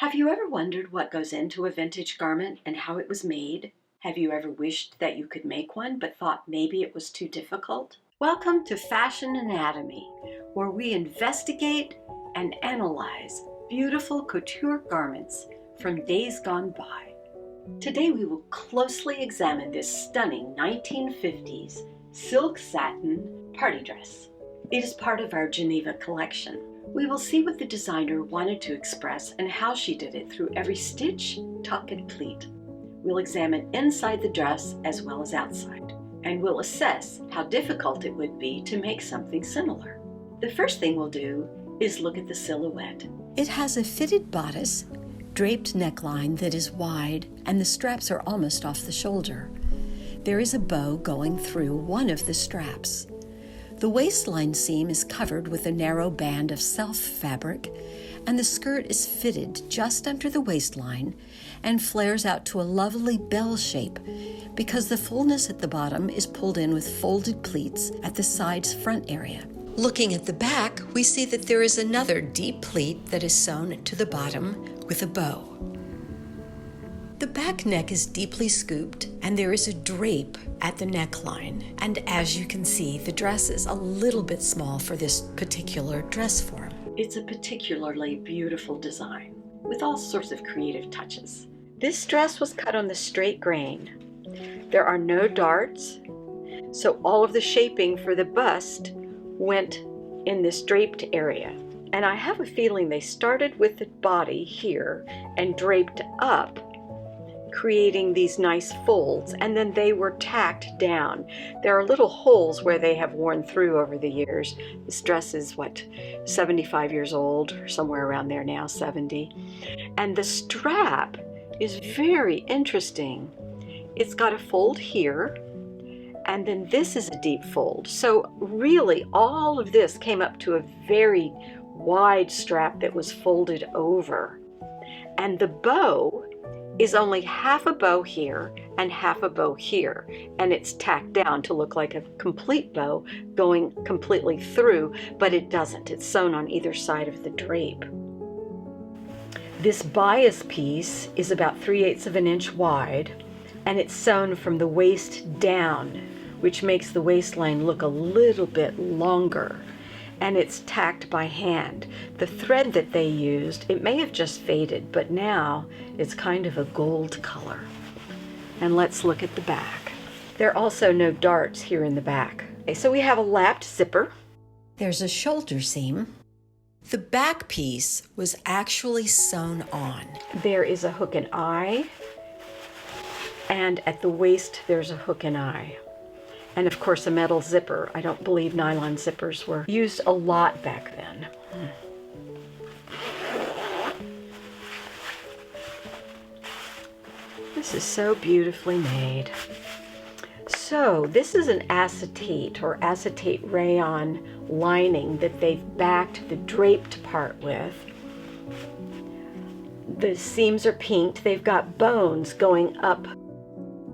Have you ever wondered what goes into a vintage garment and how it was made? Have you ever wished that you could make one but thought maybe it was too difficult? Welcome to Fashion Anatomy, where we investigate and analyze beautiful couture garments from days gone by. Today we will closely examine this stunning 1950s silk satin party dress. It is part of our Geneva collection. We will see what the designer wanted to express and how she did it through every stitch, tuck, and pleat. We'll examine inside the dress as well as outside, and we'll assess how difficult it would be to make something similar. The first thing we'll do is look at the silhouette. It has a fitted bodice, draped neckline that is wide, and the straps are almost off the shoulder. There is a bow going through one of the straps. The waistline seam is covered with a narrow band of self fabric, and the skirt is fitted just under the waistline and flares out to a lovely bell shape because the fullness at the bottom is pulled in with folded pleats at the side's front area. Looking at the back, we see that there is another deep pleat that is sewn to the bottom with a bow. The back neck is deeply scooped, and there is a drape at the neckline. And as you can see, the dress is a little bit small for this particular dress form. It's a particularly beautiful design with all sorts of creative touches. This dress was cut on the straight grain. There are no darts, so all of the shaping for the bust went in this draped area. And I have a feeling they started with the body here and draped up, creating these nice folds, and then they were tacked down. There are little holes where they have worn through over the years. This dress is 75 years old, or somewhere around there now, 70. And the strap is very interesting. It's got a fold here, and then this is a deep fold. So really all of this came up to a very wide strap that was folded over. And the bow is only half a bow here and half a bow here, and it's tacked down to look like a complete bow going completely through, but it doesn't. It's sewn on either side of the drape. This bias piece is about 3/8 of an inch wide, and it's sewn from the waist down, which makes the waistline look a little bit longer, and it's tacked by hand. The thread that they used, it may have just faded, but now it's kind of a gold color. And let's look at the back. There are also no darts here in the back. Okay, so we have a lapped zipper. There's a shoulder seam. The back piece was actually sewn on. There is a hook and eye, and at the waist there's a hook and eye. And of course a metal zipper. I don't believe nylon zippers were used a lot back then. This is so beautifully made. So this is an acetate or acetate rayon lining that they've backed the draped part with. The seams are pinked. They've got bones going up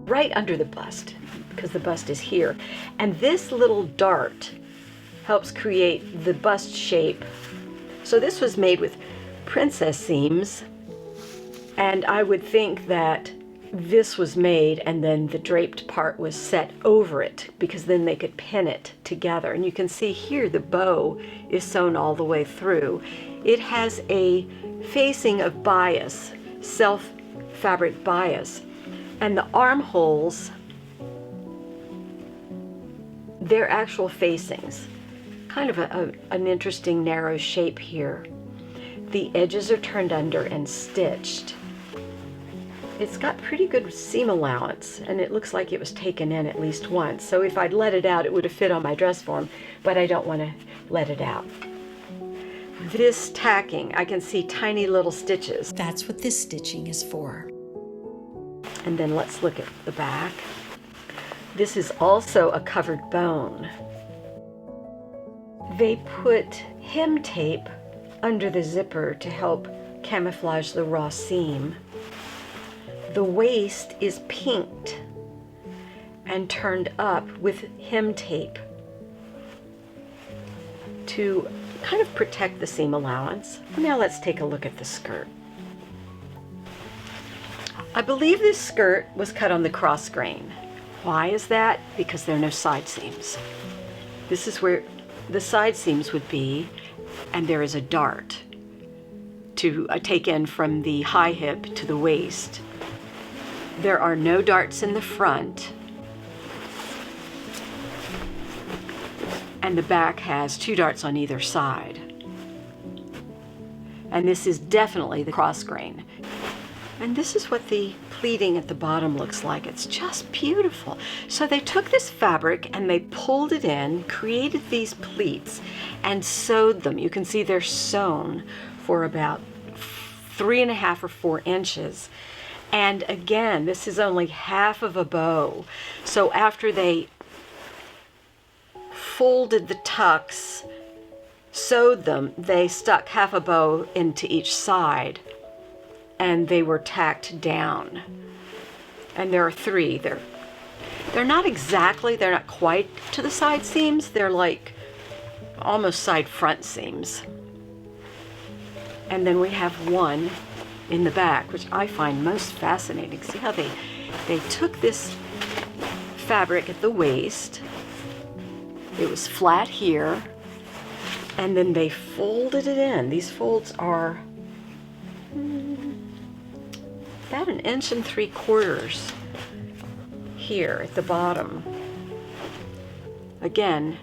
right under the bust, because the bust is here. And this little dart helps create the bust shape. So this was made with princess seams, and I would think that this was made and then the draped part was set over it, because then they could pin it together. And you can see here the bow is sewn all the way through. It has a facing of bias, self fabric bias, and the armholes, they're actual facings. Kind of an interesting narrow shape here. The edges are turned under and stitched. It's got pretty good seam allowance, and it looks like it was taken in at least once. So if I'd let it out, it would have fit on my dress form, but I don't want to let it out. This tacking, I can see tiny little stitches. That's what this stitching is for. And then let's look at the back. This is also a covered bone. They put hem tape under the zipper to help camouflage the raw seam. The waist is pinked and turned up with hem tape to kind of protect the seam allowance. Now let's take a look at the skirt. I believe this skirt was cut on the cross grain. Why is that? Because there are no side seams. This is where the side seams would be, and there is a dart to take in from the high hip to the waist. There are no darts in the front, and the back has 2 darts on either side. And this is definitely the cross grain. And this is what the pleating at the bottom looks like. It's just beautiful. So they took this fabric and they pulled it in, created these pleats, and sewed them. You can see they're sewn for about 3.5 or 4 inches. And again, this is only half of a bow. So after they folded the tucks, sewed them, they stuck half a bow into each side, and they were tacked down. And there are 3. They're not quite to the side seams. They're like almost side front seams. And then we have 1 in the back, which I find most fascinating. See how they took this fabric at the waist. It was flat here, and then they folded it in. These folds are about 1.75 inches here at the bottom. Again,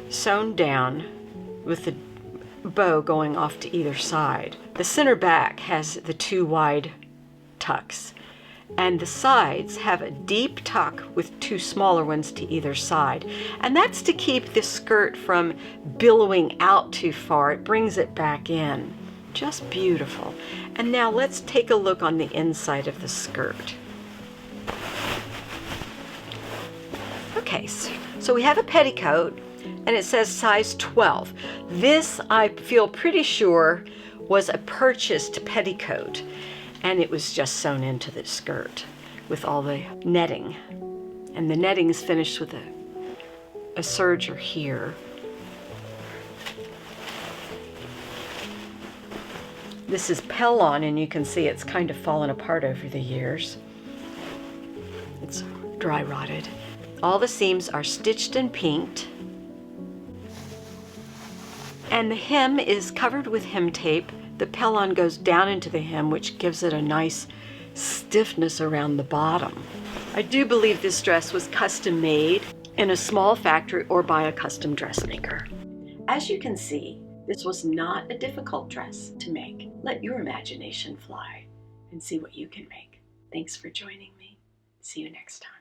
sewn down with the bow going off to either side. The center back has the 2 wide tucks, and the sides have a deep tuck with 2 smaller ones to either side. And that's to keep the skirt from billowing out too far. It brings it back in. Just beautiful. And now let's take a look on the inside of the skirt. Okay, so we have a petticoat, and it says size 12. This, I feel pretty sure, was a purchased petticoat, and it was just sewn into the skirt with all the netting. And the netting is finished with a serger here. This is Pellon, and you can see it's kind of fallen apart over the years. It's dry rotted. All the seams are stitched and pinked. And the hem is covered with hem tape. The Pellon goes down into the hem, which gives it a nice stiffness around the bottom. I do believe this dress was custom made in a small factory or by a custom dressmaker. As you can see, this was not a difficult dress to make. Let your imagination fly and see what you can make. Thanks for joining me. See you next time.